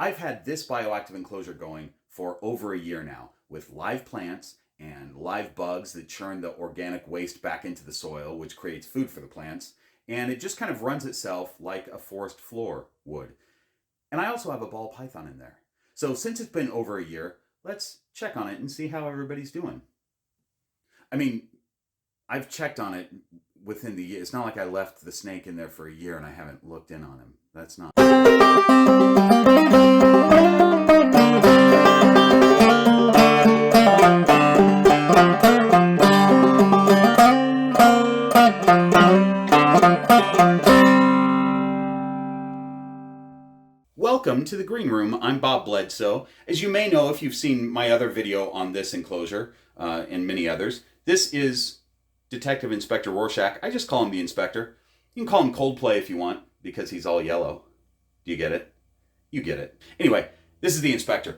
I've had this bioactive enclosure going for over a year now with live plants and live bugs that churn the organic waste back into the soil, which creates food for the plants. And it just kind of runs itself like a forest floor would. And I also have a ball python in there. So since it's been over a year, let's check on it and see how everybody's doing. I mean, I've checked on it within the year. It's not like I left the snake in there for a year and I haven't looked in on him. That's not. Welcome to the Green Room. I'm Bob Bledsoe. As you may know if you've seen my other video on this enclosure and many others, this is Detective Inspector Rorschach. I just call him the Inspector. You can call him Coldplay if you want, because he's all yellow. Do you get it? You get it. Anyway, this is the Inspector.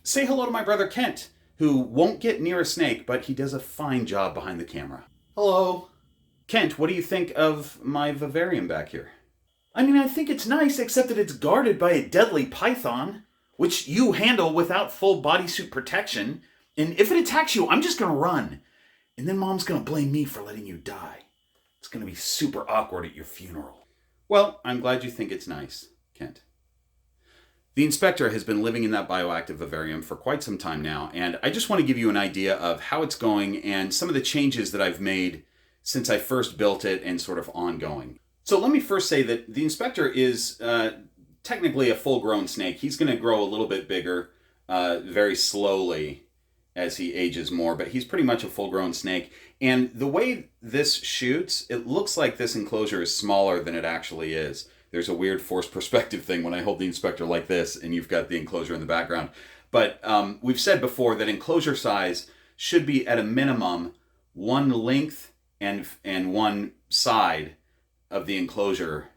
Say hello to my brother Kent, who won't get near a snake, but he does a fine job behind the camera. Hello. Kent, what do you think of my vivarium back here? I mean, I think it's nice, except that it's guarded by a deadly python, which you handle without full bodysuit protection. And if it attacks you, I'm just going to run. And then Mom's going to blame me for letting you die. It's going to be super awkward at your funeral. Well, I'm glad you think it's nice, Kent. The Inspector has been living in that bioactive vivarium for quite some time now, and I just want to give you an idea of how it's going and some of the changes that I've made since I first built it and sort of ongoing. So let me first say that the Inspector is technically a full-grown snake. He's going to grow a little bit bigger very slowly as he ages more, but he's pretty much a full-grown snake. And the way this shoots, it looks like this enclosure is smaller than it actually is. There's a weird forced perspective thing when I hold the Inspector like this and you've got the enclosure in the background. But we've said before that enclosure size should be at a minimum one length and one side of the enclosure.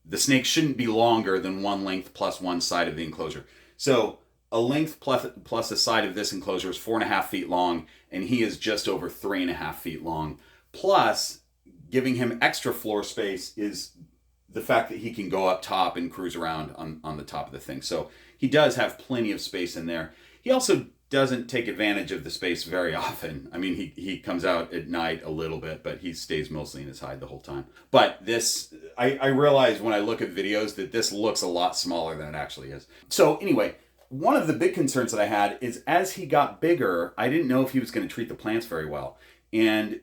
The snake shouldn't be longer than one length plus one side of the enclosure. So a length plus a side of this enclosure is 4.5 feet long, and he is just over 3.5 feet long. Plus, giving him extra floor space is the fact that he can go up top and cruise around on the top of the thing. So he does have plenty of space in there. He also doesn't take advantage of the space very often. I mean, he comes out at night a little bit, but he stays mostly in his hide the whole time. But this, I realize when I look at videos that this looks a lot smaller than it actually is. So anyway, one of the big concerns that I had is as he got bigger, I didn't know if he was going to treat the plants very well. And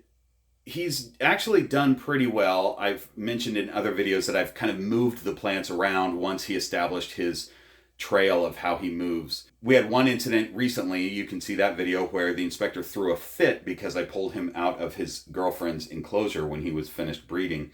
he's actually done pretty well. I've mentioned in other videos that I've kind of moved the plants around once he established his trail of how he moves. We had one incident recently, you can see that video, where the Inspector threw a fit because I pulled him out of his girlfriend's enclosure when he was finished breeding,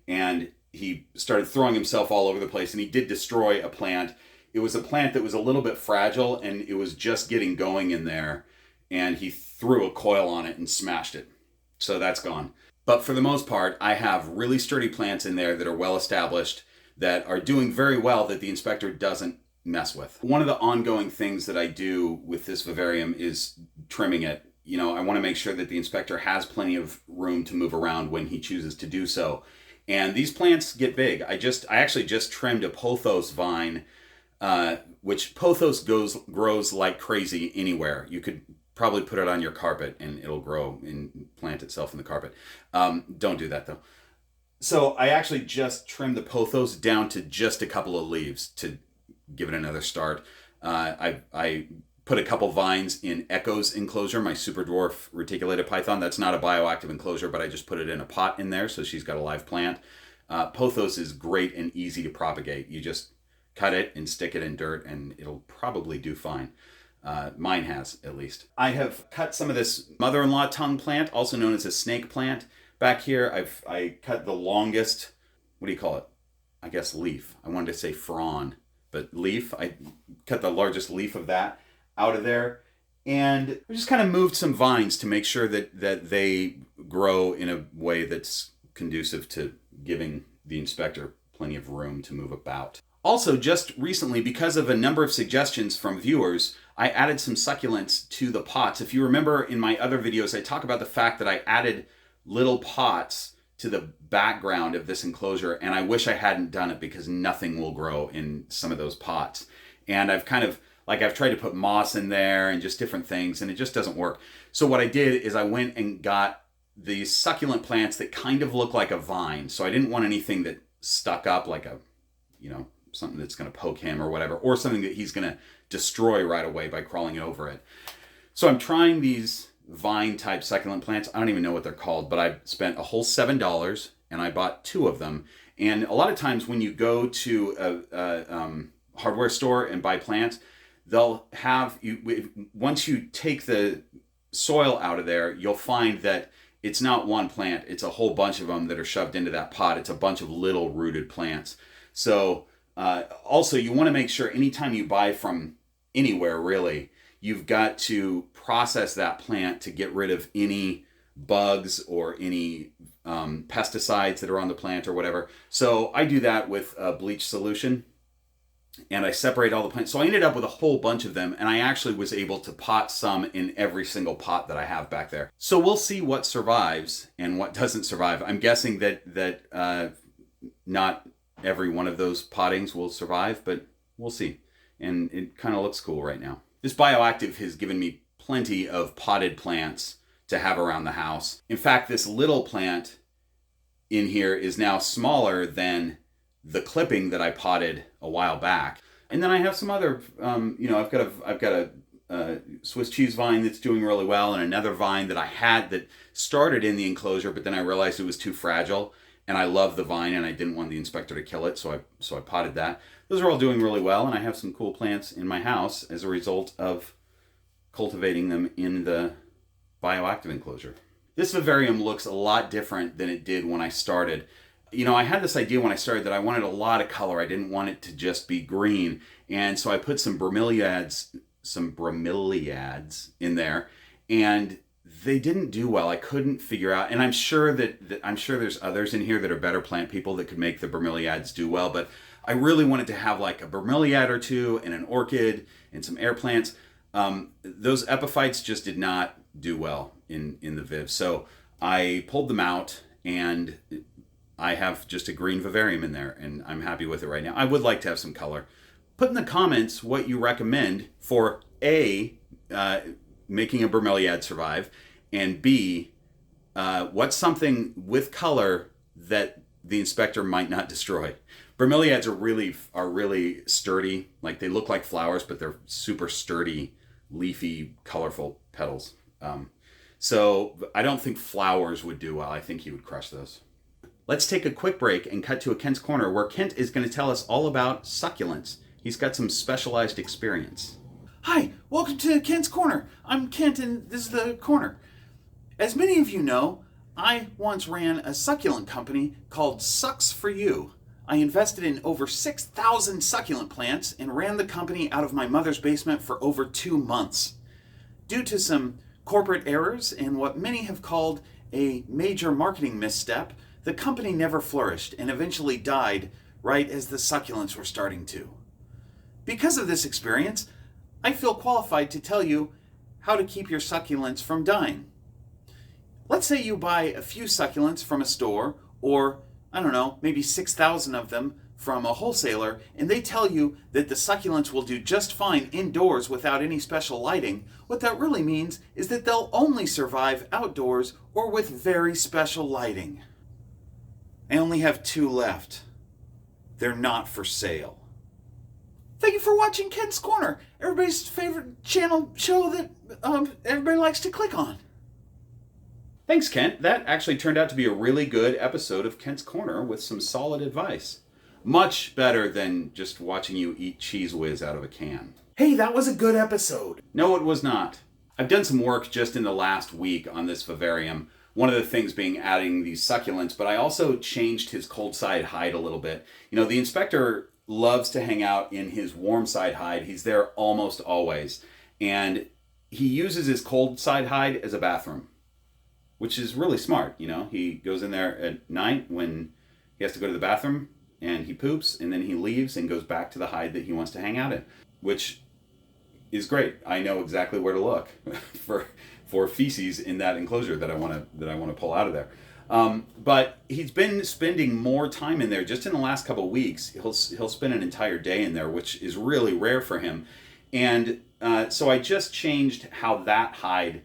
and he started throwing himself all over the place, and he did destroy a plant. It was a plant that was a little bit fragile and it was just getting going in there, and he threw a coil on it and smashed it. So that's gone. But for the most part, I have really sturdy plants in there that are well established, that are doing very well, that the Inspector doesn't mess with. One of the ongoing things that I do with this vivarium is trimming it. You know, I want to make sure that the Inspector has plenty of room to move around when he chooses to do so. And these plants get big. I actually just trimmed a pothos vine, which pothos grows like crazy anywhere. You could probably put it on your carpet and it'll grow and plant itself in the carpet. Don't do that though. So I actually just trimmed the pothos down to just a couple of leaves to give it another start. I put a couple vines in Echo's enclosure, my super dwarf reticulated python. That's not a bioactive enclosure, but I just put it in a pot in there, so she's got a live plant. Pothos is great and easy to propagate. You just cut it and stick it in dirt and it'll probably do fine. Mine has, at least. I have cut some of this mother-in-law tongue plant, also known as a snake plant. Back here, I cut the longest, what do you call it? I guess leaf. I wanted to say frond, but leaf. I cut the largest leaf of that out of there. And I just kind of moved some vines to make sure that they grow in a way that's conducive to giving the Inspector plenty of room to move about. Also, just recently, because of a number of suggestions from viewers, I added some succulents to the pots. If you remember in my other videos, I talk about the fact that I added little pots to the background of this enclosure, and I wish I hadn't done it because nothing will grow in some of those pots. And I've kind of, like, I've tried to put moss in there and just different things, and it just doesn't work. So what I did is I went and got these succulent plants that kind of look like a vine. So I didn't want anything that stuck up like a, you know, something that's going to poke him or whatever, or something that he's going to destroy right away by crawling over it. So I'm trying these vine type succulent plants. I don't even know what they're called, but I spent a whole $7 and I bought 2 of them. And a lot of times when you go to a hardware store and buy plants, they'll have you, once you take the soil out of there, you'll find that it's not one plant, it's a whole bunch of them that are shoved into that pot. It's a bunch of little rooted plants. So also you want to make sure anytime you buy from anywhere really, you've got to process that plant to get rid of any bugs or any pesticides that are on the plant or whatever. So I do that with a bleach solution, and I separate all the plants. So I ended up with a whole bunch of them, and I actually was able to pot some in every single pot that I have back there. So we'll see what survives and what doesn't survive. I'm guessing that not every one of those pottings will survive, but we'll see. And it kind of looks cool right now. This Bioactive has given me plenty of potted plants to have around the house. In fact, this little plant in here is now smaller than the clipping that I potted a while back. And then I have some other, I've got a Swiss cheese vine that's doing really well, and another vine that I had that started in the enclosure, but then I realized it was too fragile, and I love the vine, and I didn't want the inspector to kill it, so I potted that. Those are all doing really well, and I have some cool plants in my house as a result of cultivating them in the Bioactive enclosure. This vivarium looks a lot different than it did when I started. You know, I had this idea when I started that I wanted a lot of color. I didn't want it to just be green. And so I put some bromeliads in there, and they didn't do well. I couldn't figure out, and I'm sure there's others in here that are better plant people that could make the bromeliads do well, but I really wanted to have like a bromeliad or two and an orchid and some air plants. Those epiphytes just did not do well in the Viv. So I pulled them out, and I have just a green vivarium in there, and I'm happy with it right now. I would like to have some color. Put in the comments what you recommend for A, making a bromeliad survive, and B, what's something with color that the inspector might not destroy. Bromeliads are really sturdy. Like, they look like flowers, but they're super sturdy, leafy, colorful petals. So I don't think flowers would do well. I think he would crush those. Let's take a quick break and cut to a Kent's Corner, where Kent is going to tell us all about succulents. He's got some specialized experience. Hi, welcome to Kent's Corner. I'm Kent, and this is the corner. As many of you know, I once ran a succulent company called Sucks for You. I invested in over 6,000 succulent plants and ran the company out of my mother's basement for over 2 months. Due to some corporate errors and what many have called a major marketing misstep, the company never flourished and eventually died right as the succulents were starting to. Because of this experience, I feel qualified to tell you how to keep your succulents from dying. Let's say you buy a few succulents from a store, or, I don't know, maybe 6,000 of them from a wholesaler, and they tell you that the succulents will do just fine indoors without any special lighting. What that really means is that they'll only survive outdoors or with very special lighting. I only have 2 left. They're not for sale. Thank you for watching Kent's Corner, everybody's favorite channel show that everybody likes to click on. Thanks, Kent. That actually turned out to be a really good episode of Kent's Corner with some solid advice. Much better than just watching you eat Cheese Whiz out of a can. Hey, that was a good episode. No, it was not. I've done some work just in the last week on this vivarium. One of the things being adding these succulents, but I also changed his cold side hide a little bit. You know, the inspector loves to hang out in his warm side hide. He's there almost always. And he uses his cold side hide as a bathroom, which is really smart. You know, he goes in there at night when he has to go to the bathroom, and he poops, and then he leaves and goes back to the hide that he wants to hang out in, which is great. I know exactly where to look for feces in that enclosure that I want to pull out of there. But he's been spending more time in there. Just in the last couple of weeks, he'll spend an entire day in there, which is really rare for him. And so I just changed how that hide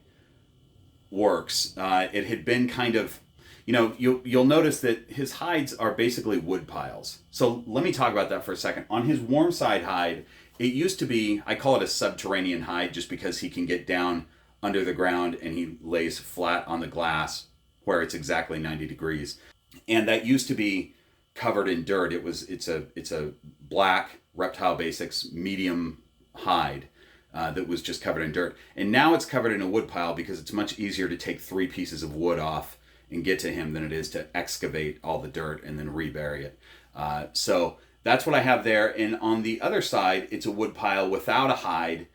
works. It had been kind of, you'll notice that his hides are basically wood piles. So let me talk about that for a second. On his warm side hide, it used to be, I call it a subterranean hide just because he can get down under the ground and he lays flat on the glass where it's exactly 90 degrees. And that used to be covered in dirt. It's a black Reptile Basics medium hide that was just covered in dirt. And now it's covered in a wood pile because it's much easier to take 3 pieces of wood off and get to him than it is to excavate all the dirt and then rebury it. So that's what I have there. And on the other side, it's a wood pile without a hide,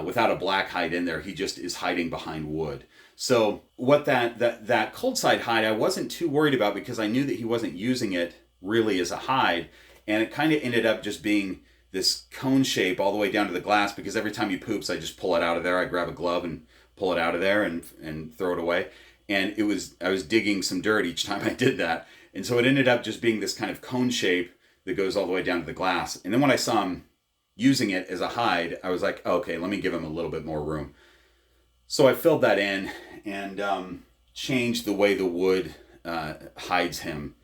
without a black hide in there. He just is hiding behind wood. So what that cold side hide I wasn't too worried about because I knew that he wasn't using it really as a hide. And it kind of ended up just being this cone shape all the way down to the glass because every time he poops, I just pull it out of there. I grab a glove and pull it out of there and throw it away. And I was digging some dirt each time I did that. And so it ended up just being this kind of cone shape that goes all the way down to the glass. And then when I saw him using it as a hide, I was like, okay, let me give him a little bit more room. So I filled that in and changed the way the wood hides him,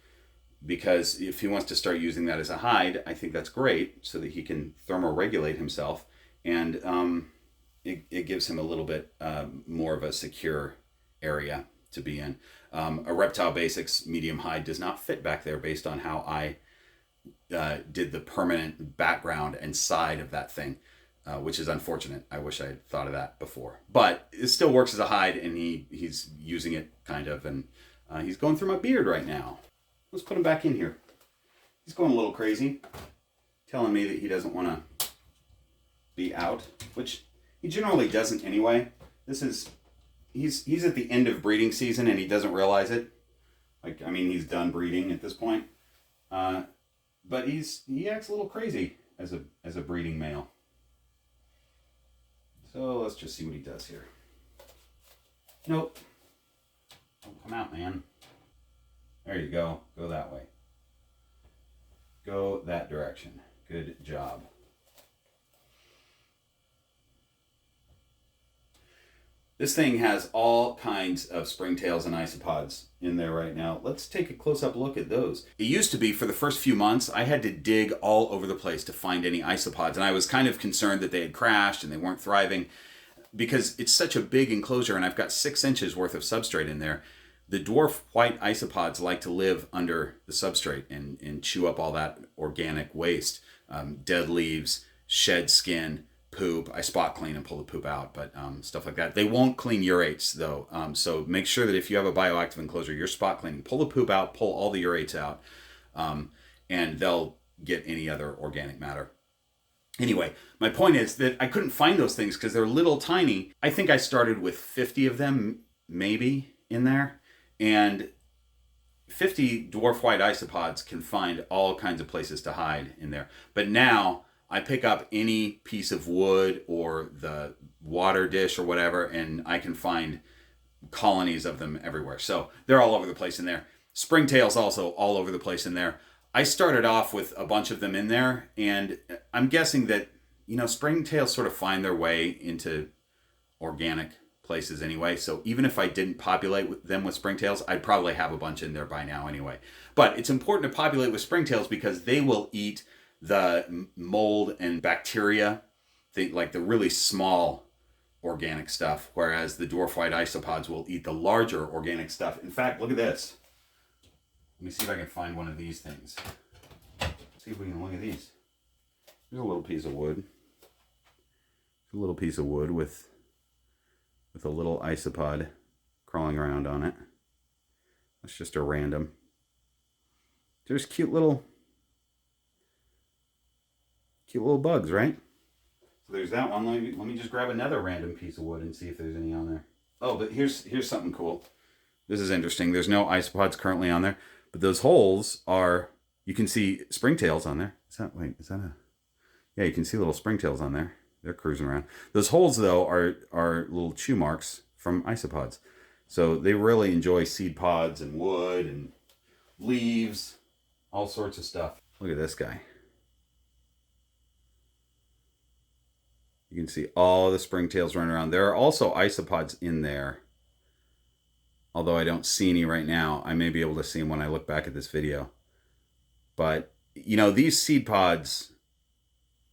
because if he wants to start using that as a hide, I think that's great so that he can thermoregulate himself, and it gives him a little bit more of a secure area to be in. A Reptile Basics medium hide does not fit back there based on how I did the permanent background and side of that thing. Which is unfortunate. I wish I had thought of that before. But it still works as a hide, and he's using it kind of, and he's going through my beard right now. Let's put him back in here. He's going a little crazy, telling me that he doesn't want to be out, which he generally doesn't anyway. He's at the end of breeding season, and he doesn't realize it. He's done breeding at this point. But he acts a little crazy as a breeding male. So let's just see what he does here. Nope. Don't come out, man. There you go. Go that way. Go that direction. Good job. This thing has all kinds of springtails and isopods in there right now. Let's take a close-up look at those. It used to be, for the first few months, I had to dig all over the place to find any isopods, and I was kind of concerned that they had crashed and they weren't thriving because it's such a big enclosure and I've got 6 inches worth of substrate in there. The dwarf white isopods like to live under the substrate and chew up all that organic waste, dead leaves, shed skin, poop. I spot clean and pull the poop out, but stuff like that. They won't clean urates though. So make sure that if you have a bioactive enclosure, you're spot cleaning. Pull the poop out, pull all the urates out, and they'll get any other organic matter. Anyway, my point is that I couldn't find those things because they're little tiny. I think I started with 50 of them maybe in there, and 50 dwarf white isopods can find all kinds of places to hide in there. But now I pick up any piece of wood or the water dish or whatever, and I can find colonies of them everywhere. So they're all over the place in there. Springtails also all over the place in there. I started off with a bunch of them in there, and I'm guessing that, springtails sort of find their way into organic places anyway. So even if I didn't populate them with springtails, I'd probably have a bunch in there by now anyway. But it's important to populate with springtails because they will eat the mold and bacteria, like the really small organic stuff, whereas the dwarf white isopods will eat the larger organic stuff. In fact, look at this. Let me see if I can find one of these things. See if we can look at these. There's a little piece of wood. A little piece of wood with a little isopod crawling around on it. That's just a random. There's cute little bugs, right? So there's that one. Let me just grab another random piece of wood and see if there's any on there. Oh, but here's something cool. This is interesting. There's no isopods currently on there, but those holes are, you can see springtails on there. Yeah, you can see little springtails on there. They're cruising around. Those holes though are little chew marks from isopods. So they really enjoy seed pods and wood and leaves, all sorts of stuff. Look at this guy. You can see all the springtails running around. There are also isopods in there. Although I don't see any right now. I may be able to see them when I look back at this video. But, you know, these seed pods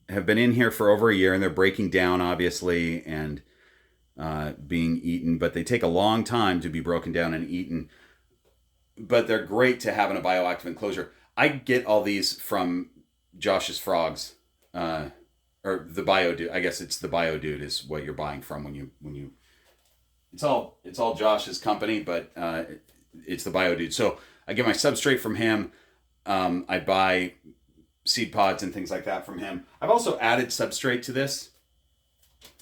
have been in here for over a year, and they're breaking down, obviously, and being eaten. But they take a long time to be broken down and eaten. But they're great to have in a bioactive enclosure. I get all these from Josh's Frogs. Or the Bio Dude. I guess it's the Bio Dude is what you're buying from when you. It's all Josh's company, but it's the Bio Dude. So I get my substrate from him. I buy seed pods and things like that from him. I've also added substrate to this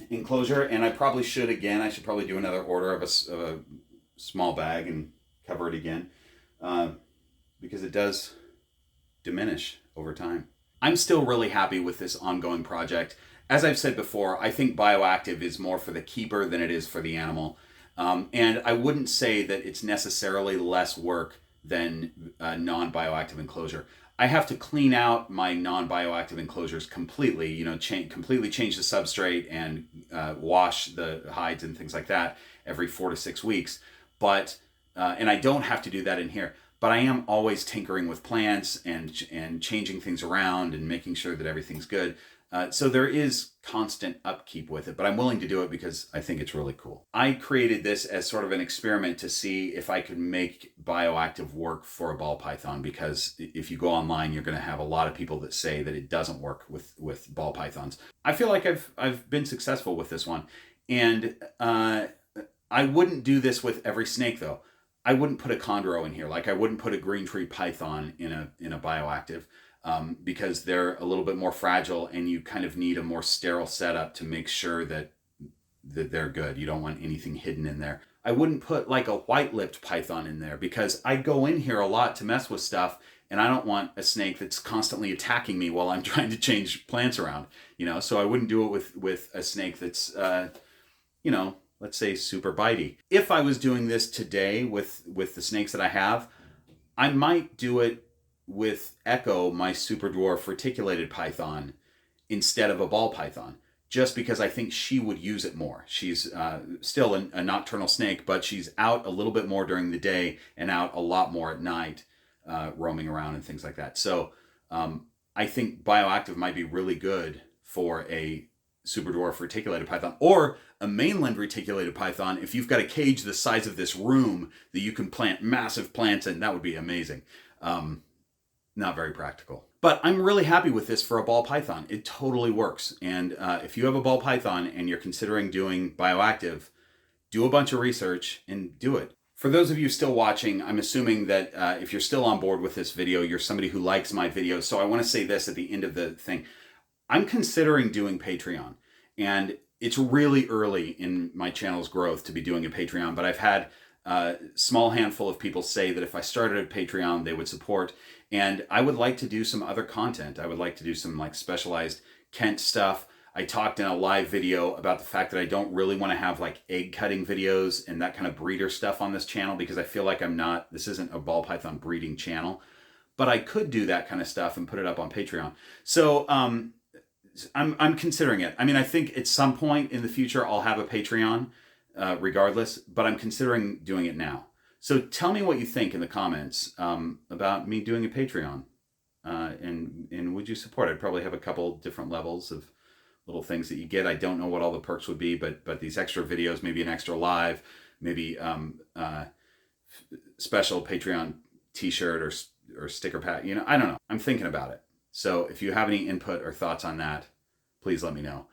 enclosure, and I probably should again. I should probably do another order of a small bag and cover it again, because it does diminish over time. I'm still really happy with this ongoing project. As I've said before, I think Bioactive is more for the keeper than it is for the animal. And I wouldn't say that it's necessarily less work than a non-bioactive enclosure. I have to clean out my non-bioactive enclosures completely, you know, completely change the substrate and wash the hides and things like that every 4 to 6 weeks. But, and I don't have to do that in here. But I am always tinkering with plants and changing things around and making sure that everything's good. So there is constant upkeep with it, but I'm willing to do it because I think it's really cool. I created this as sort of an experiment to see if I could make Bioactive work for a ball python, because if you go online, you're going to have a lot of people that say that it doesn't work with ball pythons. I feel like I've been successful with this one, and I wouldn't do this with every snake though. I wouldn't put a chondro in here. Like I wouldn't put a green tree python in a Bioactive, because they're a little bit more fragile, and you kind of need a more sterile setup to make sure that they're good. You don't want anything hidden in there. I wouldn't put like a white-lipped python in there, because I go in here a lot to mess with stuff, and I don't want a snake that's constantly attacking me while I'm trying to change plants around, you know? So I wouldn't do it with a snake that's, you know, let's say super bitey. If I was doing this today with the snakes that I have, I might do it with Echo, my super dwarf reticulated python, instead of a ball python, just because I think she would use it more. She's still a nocturnal snake, but she's out a little bit more during the day and out a lot more at night, roaming around and things like that. So I think Bioactive might be really good for a super dwarf reticulated python, or a mainland reticulated python. If you've got a cage the size of this room that you can plant massive plants in, that would be amazing. Not very practical. But I'm really happy with this for a ball python. It totally works. And if you have a ball python and you're considering doing Bioactive, do a bunch of research and do it. For those of you still watching, I'm assuming that if you're still on board with this video, you're somebody who likes my videos. So I want to say this at the end of the thing. I'm considering doing Patreon, and it's really early in my channel's growth to be doing a Patreon, but I've had a small handful of people say that if I started a Patreon, they would support, and I would like to do some other content. I would like to do some like specialized Kent stuff. I talked in a live video about the fact that I don't really want to have like egg cutting videos and that kind of breeder stuff on this channel, because I feel like this isn't a ball python breeding channel, but I could do that kind of stuff and put it up on Patreon. So, I'm considering it. I mean, I think at some point in the future I'll have a Patreon, regardless, but I'm considering doing it now. So tell me what you think in the comments about me doing a Patreon, and would you support? I'd probably have a couple different levels of little things that you get. I don't know what all the perks would be, but these extra videos, maybe an extra live, maybe special Patreon t-shirt or sticker pack. You know, I don't know. I'm thinking about it. So if you have any input or thoughts on that, please let me know.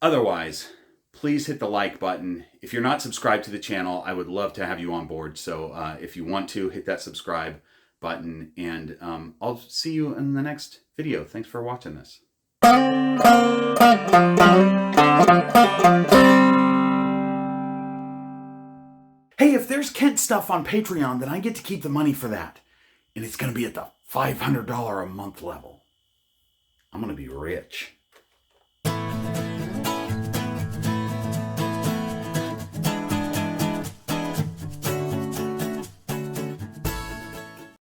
Otherwise, please hit the like button. If you're not subscribed to the channel, I would love to have you on board. So if you want to, hit that subscribe button, and I'll see you in the next video. Thanks for watching this. Hey, if there's Kent stuff on Patreon, then I get to keep the money for that. And it's going to be at the $500 a month level. I'm going to be rich.